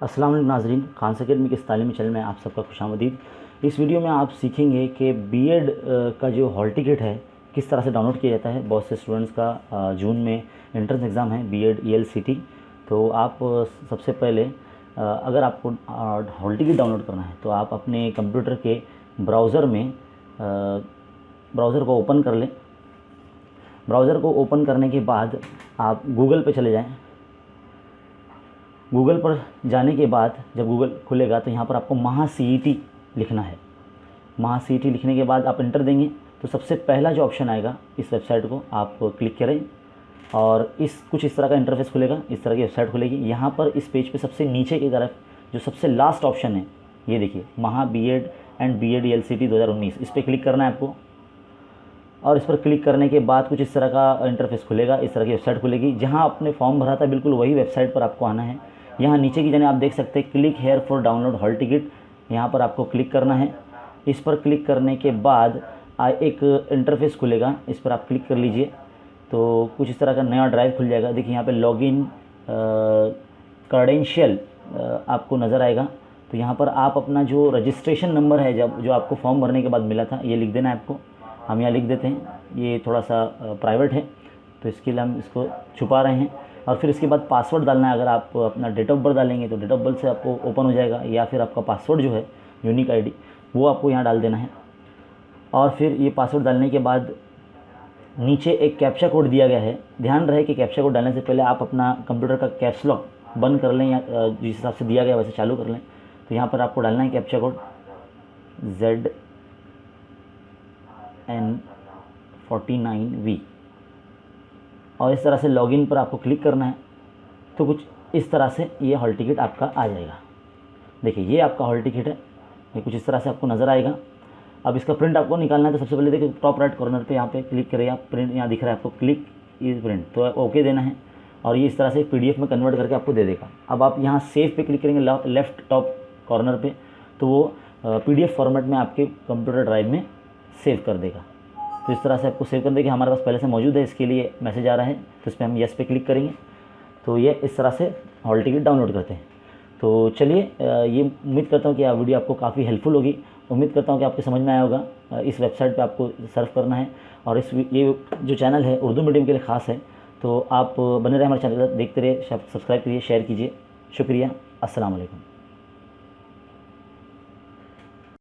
अस्सलाम वालेकुम नाज़रीन, खान अकेडमी के इस तालीमी चैनल में आप सबका खुशामदीद। इस वीडियो में आप सीखेंगे कि बीएड का जो हॉल टिकट है किस तरह से डाउनलोड किया जाता है। बहुत से स्टूडेंट्स का जून में एंट्रेंस एग्ज़ाम है बीएड ELCT। तो आप सबसे पहले अगर आपको हॉल टिकट डाउनलोड करना है तो आप अपने कंप्यूटर के ब्राउज़र में ब्राउज़र को ओपन कर लें। ब्राउज़र को ओपन करने के बाद आप गूगल पे चले जाएं। गूगल पर जाने के बाद जब गूगल खुलेगा तो यहाँ पर आपको MahaCET लिखना है। MahaCET लिखने के बाद आप इंटर देंगे तो सबसे पहला जो ऑप्शन आएगा इस वेबसाइट को आप क्लिक करें और कुछ इस तरह का इंटरफेस खुलेगा, इस तरह की वेबसाइट खुलेगी। यहाँ पर इस पेज पे सबसे नीचे की तरफ जो सबसे लास्ट ऑप्शन है ये देखिए, महा BEd एंड BEd ELCT 2019, इस पर क्लिक करना है आपको। और इस पर क्लिक करने के बाद कुछ इस तरह का इंटरफेस खुलेगा, इस तरह की वेबसाइट खुलेगी। जहाँ आपने फॉर्म भरा था बिल्कुल वही वेबसाइट पर आपको आना है। यहाँ नीचे की जाने आप देख सकते हैं click here for download hall ticket, यहाँ पर आपको क्लिक करना है। इस पर क्लिक करने के बाद एक इंटरफेस खुलेगा, इस पर आप क्लिक कर लीजिए तो कुछ इस तरह का नया ड्राइव खुल जाएगा। देखिए यहाँ पे लॉगिन क्रेडेंशियल आपको नज़र आएगा। तो यहाँ पर आप अपना जो रजिस्ट्रेशन नंबर है जो आपको फॉर्म भरने के बाद मिला था ये लिख देना है आपको। हम यहाँ लिख देते हैं, ये थोड़ा सा प्राइवेट है तो इसके लिए हम इसको छुपा रहे हैं। और फिर इसके बाद पासवर्ड डालना है। अगर आप अपना डेट ऑफ बर्थ डालेंगे तो डेट ऑफ बर्थ से आपको ओपन हो जाएगा, या फिर आपका पासवर्ड जो है यूनिक ID वो आपको यहाँ डाल देना है। और फिर ये पासवर्ड डालने के बाद नीचे एक कैप्चा कोड दिया गया है। ध्यान रहे कि कैप्चा कोड डालने से पहले आप अपना कंप्यूटर का कैप्स लॉक बंद कर लें या जिस हिसाब से दिया गया वैसे चालू कर लें। तो यहाँ पर आपको डालना है कैप्चा कोड ZN49V और इस तरह से लॉगिन पर आपको क्लिक करना है। तो कुछ इस तरह से ये हॉल टिकट आपका आ जाएगा। देखिए ये आपका हॉल टिकट है, ये कुछ इस तरह से आपको नज़र आएगा। अब इसका प्रिंट आपको निकालना है तो सबसे पहले देखिए टॉप राइट कॉर्नर पे यहाँ पे क्लिक करिए आप, प्रिंट यहाँ दिख रहा है आपको, क्लिक इज प्रिंट, तो ओके देना है और ये इस तरह से PDF में कन्वर्ट करके आपको दे देगा। अब आप यहाँ सेव पे क्लिक करेंगे लेफ़्ट टॉप कॉर्नर पे तो वो PDF फॉर्मेट में आपके कंप्यूटर ड्राइव में सेव कर देगा। तो इस तरह से आपको सेव कर देगा। हमारे पास पहले से मौजूद है, इसके लिए मैसेज आ रहा है तो इस पर हम येस पे क्लिक करेंगे तो ये इस तरह से हॉल टिकट डाउनलोड करते हैं। तो चलिए, ये उम्मीद करता हूँ कि यह वीडियो आपको काफ़ी हेल्पफुल होगी। उम्मीद करता हूँ कि आपको समझ में आया होगा। इस वेबसाइट पे आपको सर्फ करना है और ये जो चैनल है उर्दू मीडियम के लिए ख़ास है। तो आप बने रहे हमारे चैनल, देखते रहिए, सब्सक्राइब करिए, शेयर कीजिए। शुक्रिया। अस्सलाम वालेकुम।